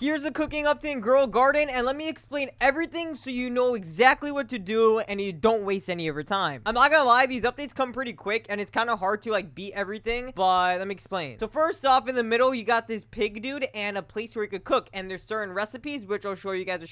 Here's a cooking update in Girl Garden, and let me explain everything so you know exactly what to do and you don't waste any of your time. I'm not gonna lie, these updates come pretty quick and it's kind of hard to like beat everything, but let me explain. So first off, in the middle, you got this pig dude and a place where you could cook, and there's certain recipes, which I'll show you guys.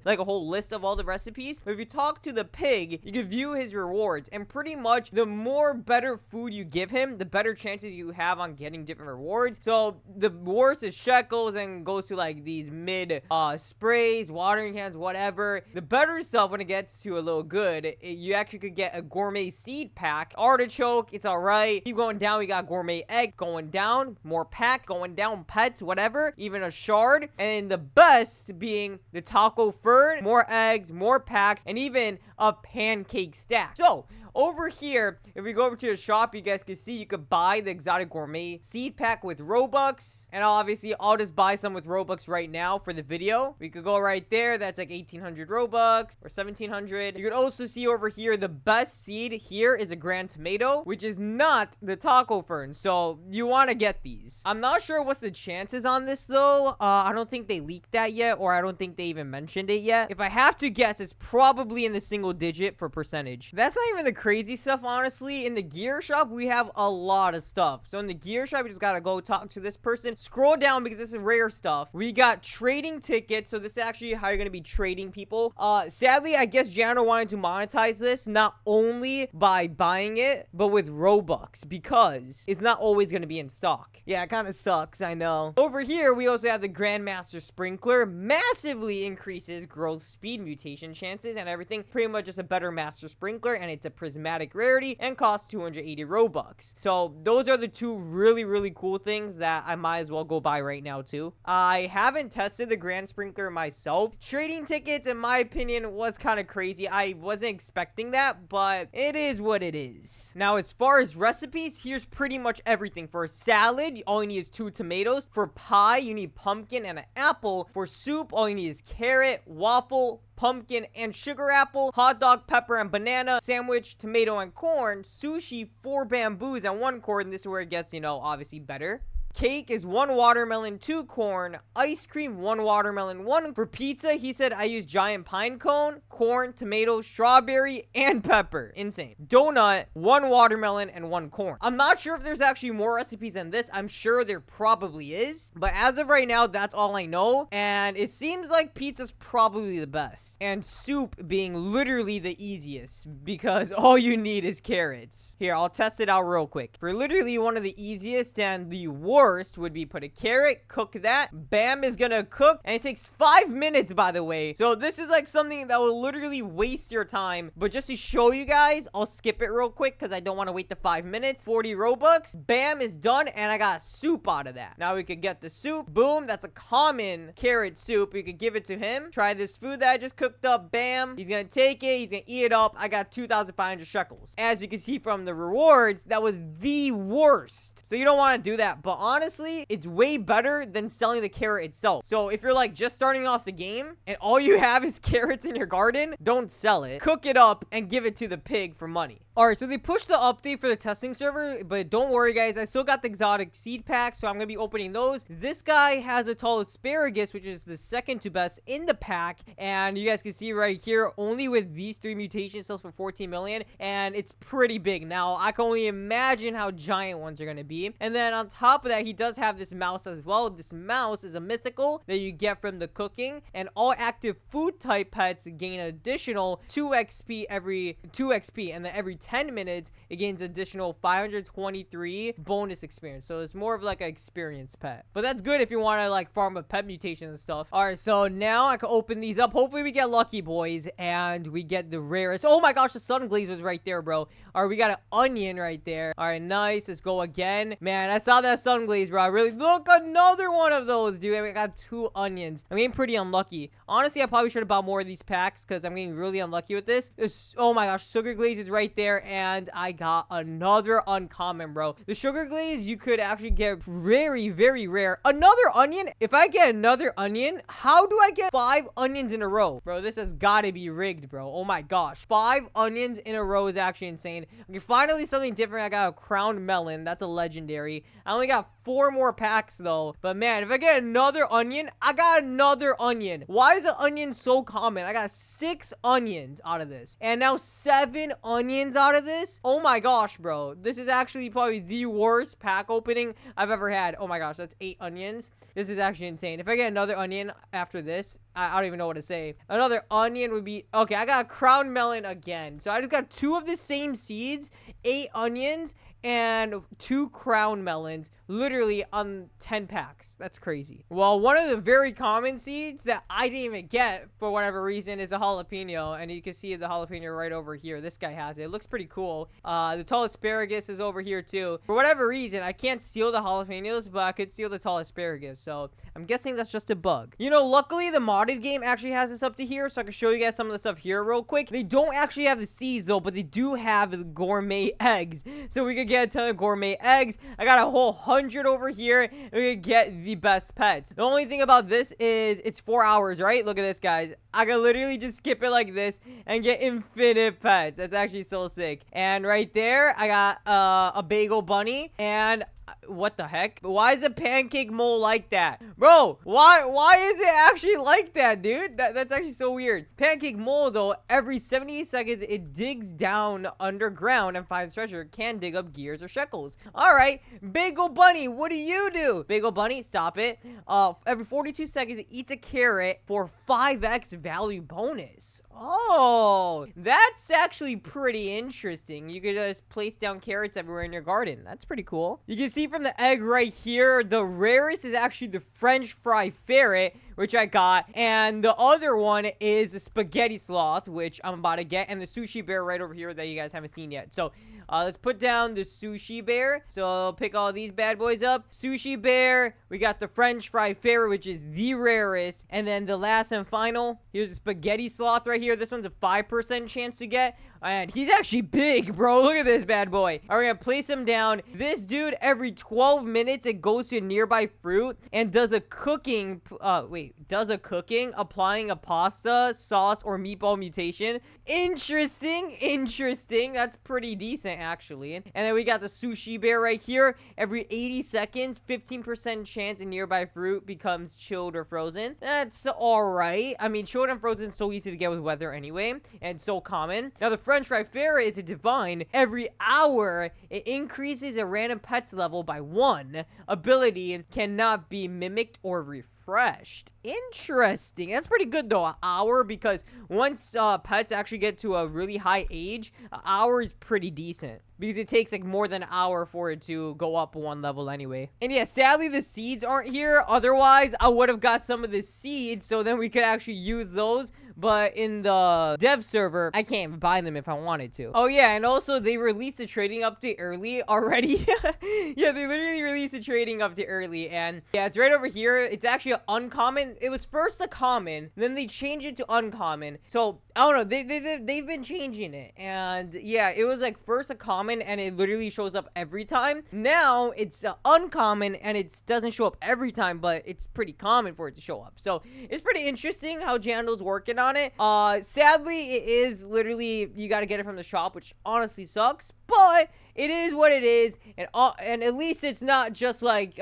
Like a whole list of all the recipes. But if you talk to the pig, you can view his rewards, and pretty much the more better food you give him, the better chances you have on getting different rewards. So the worst is shekels and goes to like these mid sprays, watering cans, whatever. The better stuff, when it gets to a little good, you actually could get a gourmet seed pack. Artichoke, it's all right. Keep going down, we got gourmet egg going down, more packs going down, pets, whatever, even a shard. And the best being the taco fern, more eggs, more packs, and even a pancake stack. So over here, if we go over to the shop, you guys can see you could buy the exotic gourmet seed pack with Robux. And obviously, I'll just buy some with Robux right now for the video. We could go right there. That's like 1,800 Robux or 1,700. You could also see over here, the best seed here is a grand tomato, which is not the taco fern. So you want to get these. I'm not sure what's the chances on this though. I don't think they leaked that yet, or I don't think they even mentioned it yet. If I have to guess, it's probably in the single digit for percentage. That's not even the crazy stuff, honestly. In the gear shop, we have a lot of stuff. So in the gear shop, you just gotta go talk to this person. Scroll down because this is rare stuff. We got trading tickets. So this is actually how you're gonna be trading people. Sadly, I guess Jano wanted to monetize this not only by buying it, but with Robux, because it's not always gonna be in stock. Yeah, it kind of sucks, I know. Over here, we also have the Grandmaster Sprinkler. Massively increases growth speed, mutation chances, and everything. Pretty much just a better Master Sprinkler, and it's a prismatic rarity and costs 280 Robux. So those are the two really cool things that I might as well go buy right now too. I haven't tested the Grand Sprinkler myself. Trading tickets, in my opinion, was kind of crazy. I wasn't expecting that, but it is what it is. Now, as far as recipes, here's pretty much everything. For a salad, all you need is 2 tomatoes. For pie, you need pumpkin and an apple. For soup, all you need is carrot, waffle, pumpkin, and sugar apple. Hot dog, pepper, and banana. Sandwich, tomato, and corn. Sushi, 4 bamboos, and 1 corn. This is where it gets, you know, obviously better. Cake is 1 watermelon, 2 corn. Ice cream, 1 watermelon, 1. For pizza, he said I use giant pine cone, corn, tomato, strawberry, and pepper. Insane. Donut, 1 watermelon, and 1 corn. I'm not sure if there's actually more recipes than this. I'm sure there probably is. But as of right now, that's all I know. And it seems like pizza's probably the best. And soup being literally the easiest, because all you need is carrots. Here, I'll test it out real quick. For literally one of the easiest and the worst would be put a carrot, cook that, bam, is gonna cook, and it takes 5 minutes, by the way. So this is like something that will literally waste your time, but just to show you guys, I'll skip it real quick because I don't want to wait the 5 minutes. 40 Robux, bam, is done, and I got soup out of that. Now we could get the soup, boom, that's a common carrot soup. We could give it to him. Try this food that I just cooked up, bam, he's gonna take it, he's gonna eat it up. I got 2,500 shekels. As you can see from the rewards, that was the worst, so you don't want to do that. But honestly, it's way better than selling the carrot itself. So if you're like just starting off the game and all you have is carrots in your garden, don't sell it. Cook it up and give it to the pig for money. Alright, so they pushed the update for the testing server, but don't worry guys, I still got the exotic seed pack, so I'm gonna be opening those. This guy has a tall asparagus, which is the second to best in the pack, and you guys can see right here, only with these 3 mutations sells for 14 million, and it's pretty big. Now, I can only imagine how giant ones are gonna be. And then on top of that, he does have this mouse as well. This mouse is a mythical that you get from the cooking, and all active food type pets gain additional 2 XP every 2 XP, and then every 10 minutes it gains additional 523 bonus experience. So it's more of like an experience pet, but that's good if you want to like farm a pet mutation and stuff. All right, so now I can open these up. Hopefully we get lucky, boys, and we get the rarest. Oh my gosh, the sun glaze was right there, bro. All right, we got an onion right there. All right, nice. Let's go again. Man, I saw that sun glaze, bro. I really look, another one of those, dude. I got 2 onions. I'm getting pretty unlucky. Honestly, I probably should have bought more of these packs because I'm getting really unlucky with this. Oh my gosh, sugar glaze is right there, and I got another uncommon, bro. The sugar glaze you could actually get very rare. Another onion. If I get another onion, how do I get 5 onions in a row, bro? This has got to be rigged, bro. Oh my gosh, 5 onions in a row is actually insane. Okay, finally something different. I got a crowned melon. That's a legendary. I only got 4 more packs though. But man, if I get another onion, I got another onion. Why is an onion so common? I got 6 onions out of this, and now 7 onions out of this. Oh my gosh, bro, this is actually probably the worst pack opening I've ever had. Oh my gosh, that's 8 onions. This is actually insane. If I get another onion after this, I don't even know what to say. Another onion would be okay. I got a crown melon again, so I just got 2 of the same seeds, 8 onions, and 2 crown melons, literally on 10 packs. That's crazy. Well, one of the very common seeds that I didn't even get for whatever reason is a jalapeno, and you can see the jalapeno right over here. This guy has it. It looks pretty cool. The tall asparagus is over here too. For whatever reason, I can't steal the jalapenos, but I could steal the tall asparagus, so I'm guessing that's just a bug. You know, luckily the modded game actually has this up to here, so I can show you guys some of the stuff here real quick. They don't actually have the seeds though, but they do have the gourmet eggs, so we could get a ton of gourmet eggs. I got a whole 100 over here, and we could get the best pets. The only thing about this is it's 4 hours, right? Look at this, guys. I can literally just skip it like this and get infinite pets. That's actually so sick. And right there, I got a bagel bunny, and what the heck? Why is a pancake mole like that? Bro, why is it actually like that, dude? That's actually so weird. Pancake mole, though, every 78 seconds, it digs down underground and finds treasure. Can dig up gears or shekels. All right, bagel bunny, what do you do? Bagel bunny, stop it. Every 42 seconds, it eats a carrot for 5x value bonus. Oh, that's actually pretty interesting. You could just place down carrots everywhere in your garden. That's pretty cool. You can see from the egg right here, the rarest is actually the French fry ferret, which I got, and the other one is the spaghetti sloth, which I'm about to get, and the sushi bear right over here that you guys haven't seen yet. So let's put down the sushi bear. So pick all these bad boys up. Sushi bear, we got the French fry ferret, which is the rarest, and then the last and final, here's the spaghetti sloth right here. This one's a 5% chance to get, and he's actually big, bro. Look at this bad boy. All right, we're gonna place him down. This dude, every 12 minutes, it goes to a nearby fruit and does a cooking, applying a pasta, sauce, or meatball mutation. Interesting. That's pretty decent, actually. And then we got the sushi bear right here. Every 80 seconds, 15% chance a nearby fruit becomes chilled or frozen. That's all right. I mean, chilled and frozen is so easy to get with weather anyway, and so common. Now, the French fry ferret is a divine. Every hour, it increases a random pet's level by 1. Ability cannot be mimicked or refreshed. Interesting. That's pretty good though, an hour, because once pets actually get to a really high age, an hour is pretty decent, because it takes like more than an hour for it to go up 1 level anyway. And yeah, sadly the seeds aren't here. Otherwise, I would have got some of the seeds, so then we could actually use those. But in the dev server, I can't even buy them if I wanted to. Oh yeah, and also they released a trading update early already. Yeah, they literally released a trading update early, and yeah, it's right over here. It's actually an uncommon. It was first a common, then they changed it to uncommon. So I don't know, they've been changing it, and yeah, it was like first a common, and it literally shows up every time. Now it's uncommon, and it doesn't show up every time, but it's pretty common for it to show up. So it's pretty interesting how Jandal's working on it. Sadly, it is literally, you got to get it from the shop, which honestly sucks, but it is what it is. And at least it's not just like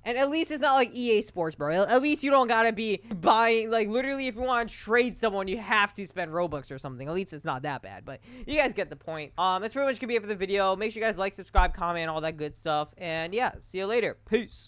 and at least it's not like EA Sports, bro. At least you don't gotta be buying, like, literally, if you want to trade someone, you have to spend Robux or something. At least it's not that bad, but you guys get the point. That's pretty much gonna be it for the video. Make sure you guys like, subscribe, comment, all that good stuff, and yeah, see you later. Peace.